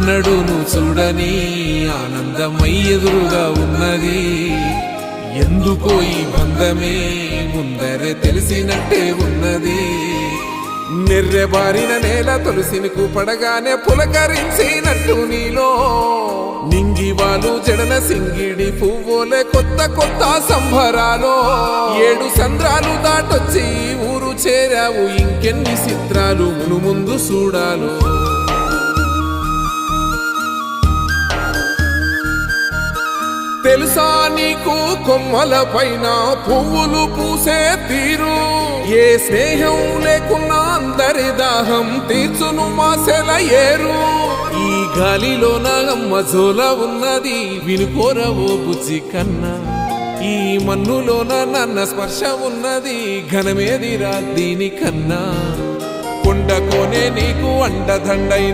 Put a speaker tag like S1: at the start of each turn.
S1: ఎన్నడూను చూడని ఆనందమై ఎదురుగా ఉన్నది. ఎందుకో ఈ బంధమే ముందరే తెలిసినట్టే ఉన్నది. నెర్రెబారిన నేల తులసిని పడగానే పులకరించినట్టు నీలో నింగివాలు జడన సింగిడి పువ్వులే కొత్త కొత్త సంబరాలో. 7 సంద్రాలు దాటొచ్చి ఊరు చేరావు, ఇంకెన్ని చిత్రాలు మును ముందు చూడాలో. తెలుసా నీకు కొమ్మల పైన పువ్వులు పూసే తీరు, ఏ స్నేహం లేకున్నా అందరి దాహం తీర్చును మాసెల ఏరు. ఈ గాలిలోన అమ్మ జోల ఉన్నది, వినుకోరవో బుజ్జి కన్నా. ఈ మన్నులోన నన్న స్పర్శ ఉన్నది, ఘనమేదిరా దీనికన్నా. కొండకోనే నీకు అండదండైన